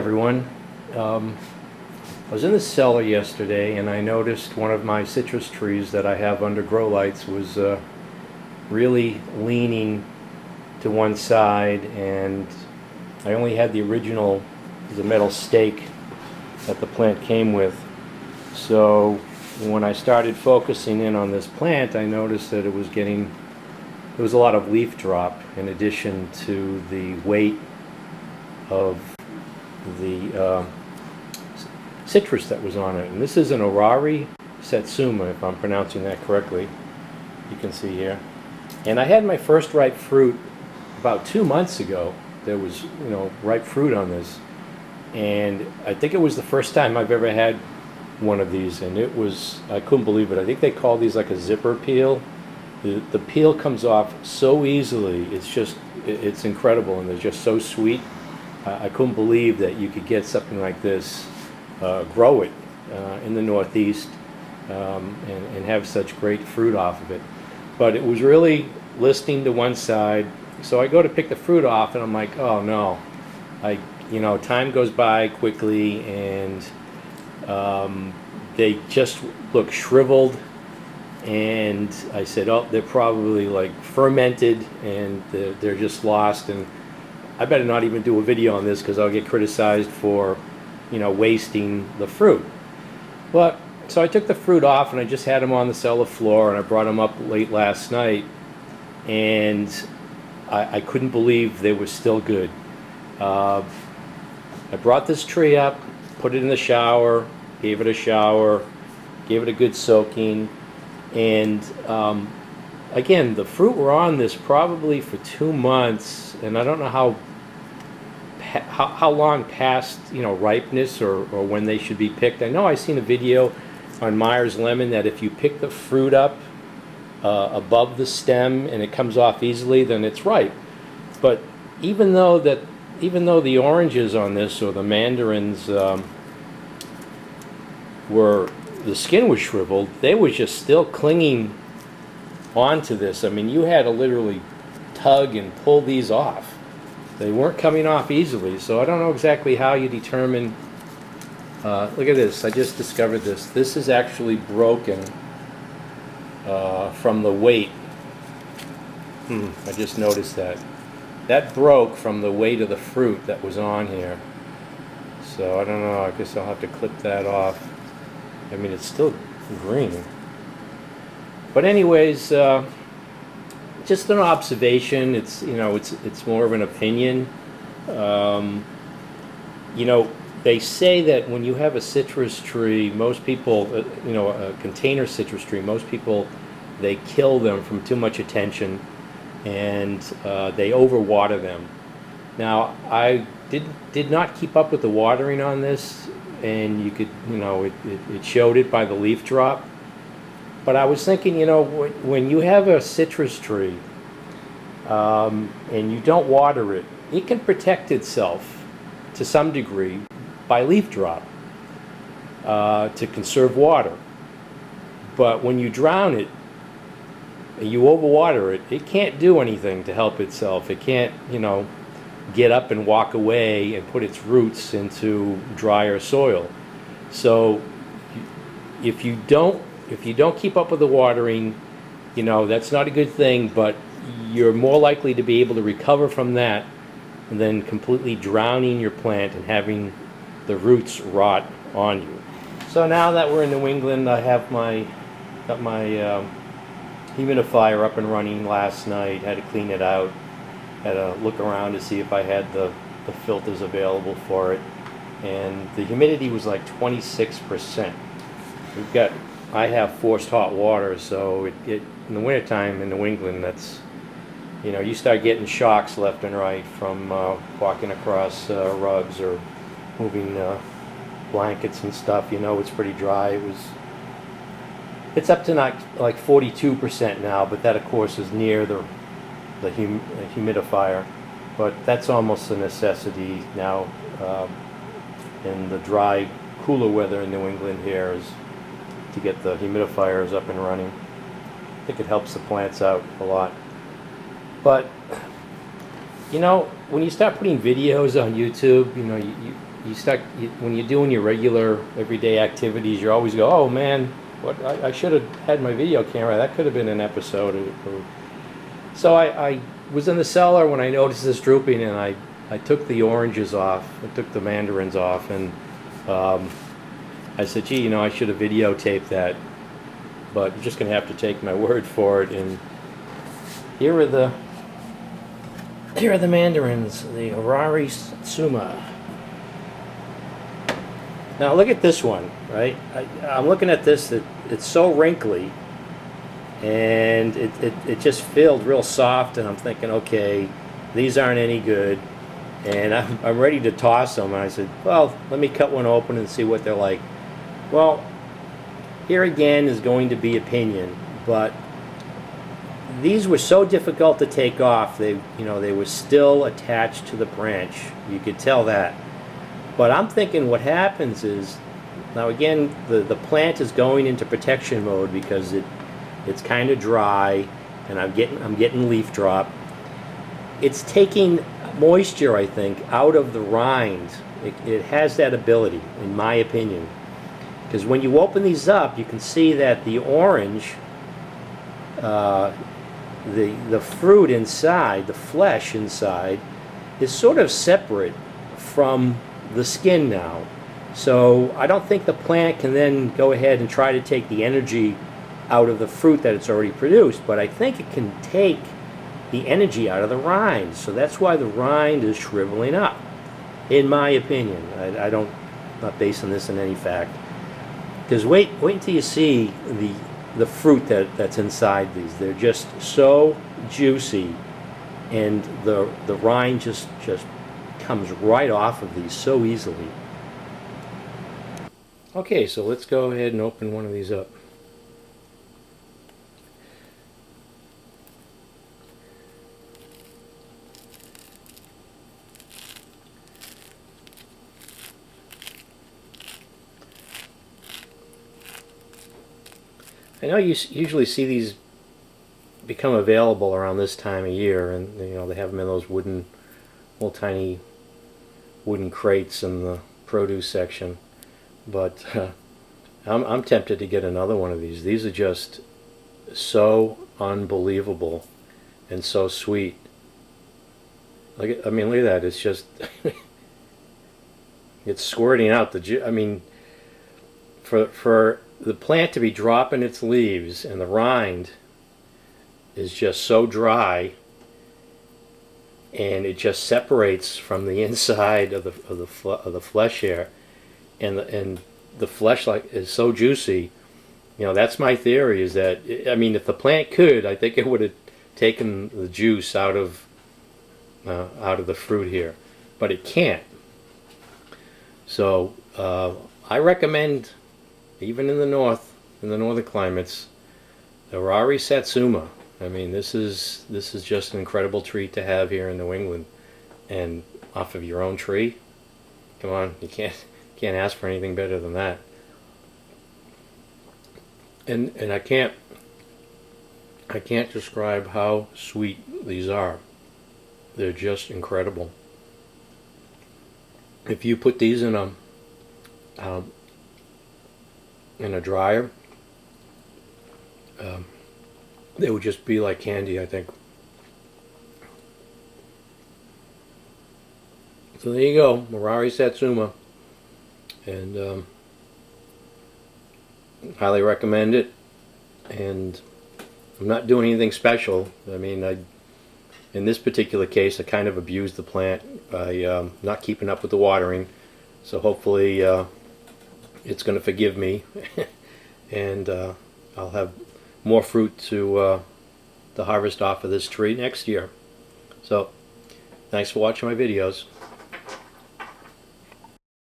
everyone. I was in the cellar yesterday and I noticed one of my citrus trees that I have under grow lights was really leaning to one side, and I only had the metal stake that the plant came with. So when I started focusing in on this plant, I noticed that there was a lot of leaf drop in addition to the weight of the citrus that was on it. And this is an Owari Satsuma, if I'm pronouncing that correctly. You can see here. And I had my first ripe fruit about 2 months ago. There was, ripe fruit on this. And I think it was the first time I've ever had one of these, and I couldn't believe it. I think they call these like a zipper peel. The peel comes off so easily. It's incredible, and they're just so sweet. I couldn't believe that you could get something like this, grow it in the Northeast, and have such great fruit off of it. But it was really listing to one side. So I go to pick the fruit off, and I'm like, oh no. Time goes by quickly, and they just look shriveled. And I said, oh, they're probably like fermented, and they're just lost. And I better not even do a video on this because I'll get criticized for, wasting the fruit. But so I took the fruit off and I just had them on the cellar floor, and I brought them up late last night, and I couldn't believe they were still good. I brought this tree up, put it in the shower, gave it a shower, gave it a good soaking, and again, the fruit were on this probably for 2 months, and I don't know how long past ripeness or when they should be picked. I know I seen a video on Myers Lemon that if you pick the fruit up above the stem and it comes off easily, then it's ripe. But even though the oranges on this, or the mandarins, the skin was shriveled, they were just still clinging onto this. I mean, you had to literally tug and pull these off. They weren't coming off easily, so I don't know exactly how you determine. Look at this. I just discovered this. This is actually broken from the weight. I just noticed that. That broke from the weight of the fruit that was on here. So I don't know. I guess I'll have to clip that off. I mean, it's still green. But anyways, just an observation. It's it's more of an opinion. They say that when you have a citrus tree, most people, a container citrus tree, most people, they kill them from too much attention, and they overwater them. Now, I did not keep up with the watering on this, and you could, it showed it by the leaf drop. But I was thinking, when you have a citrus tree and you don't water it, it can protect itself to some degree by leaf drop to conserve water. But when you drown it, you overwater it, it can't do anything to help itself. It can't, get up and walk away and put its roots into drier soil. So if you don't keep up with the watering, that's not a good thing, but you're more likely to be able to recover from that than completely drowning your plant and having the roots rot on you. So now that we're in New England, I have got my humidifier up and running last night. Had to clean it out. Had to look around to see if I had the filters available for it. And the humidity was like 26%. I have forced hot water, so it in the wintertime in New England, that's, you start getting shocks left and right from walking across rugs or moving blankets and stuff. It's pretty dry. It's up to like 42% now, but that of course is near the humidifier. But that's almost a necessity now in the dry, cooler weather in New England here, is to get the humidifiers up and running. I think it helps the plants out a lot. But when you start putting videos on YouTube, when you're doing your regular everyday activities, you always go, oh man, what I should have had my video camera. That could have been an episode. So I was in the cellar when I noticed this drooping, and I took the oranges off. I took the mandarins off, and I said, gee, I should have videotaped that, but you're just going to have to take my word for it. And here are the mandarins, the Owari Satsuma. Now look at this one, right? I'm looking at this. It's so wrinkly, and it just feels real soft, and I'm thinking, okay, these aren't any good, and I'm ready to toss them. And I said, well, let me cut one open and see what they're like. Well, here again is going to be opinion, but these were so difficult to take off. They were still attached to the branch. You could tell that. But I'm thinking what happens is, now again, the plant is going into protection mode because it's kind of dry, and I'm getting leaf drop. It's taking moisture, I think, out of the rind. It has that ability, in my opinion, because when you open these up, you can see that the orange, the fruit inside, the flesh inside, is sort of separate from the skin now. So I don't think the plant can then go ahead and try to take the energy out of the fruit that it's already produced, but I think it can take the energy out of the rind. So that's why the rind is shriveling up, in my opinion. I'm not basing this on any fact. Because wait until you see the fruit that's inside these. They're just so juicy, and the rind just comes right off of these so easily. Okay, so let's go ahead and open one of these up. I know you usually see these become available around this time of year, and they have them in those little tiny wooden crates in the produce section. But I'm tempted to get another one of these. These are just so unbelievable and so sweet. Look at that. It's just it's squirting out the juice. For the plant to be dropping its leaves, and the rind is just so dry, and it just separates from the inside of the flesh here, and the flesh is so juicy. That's my theory, is that if the plant could, I think it would have taken the juice out of the fruit here, but it can't. So I recommend, even in the northern climates, the Owari Satsuma. This is just an incredible treat to have here in New England, and off of your own tree. Come on, you can't ask for anything better than that. And I can't describe how sweet these are. They're just incredible. If you put these in a dryer, they would just be like candy, I think. So there you go, Owari Satsuma, and highly recommend it. And I'm not doing anything special. In this particular case, I kind of abused the plant by not keeping up with the watering. So hopefully it's going to forgive me, and I'll have more fruit to harvest off of this tree next year. So thanks for watching my videos.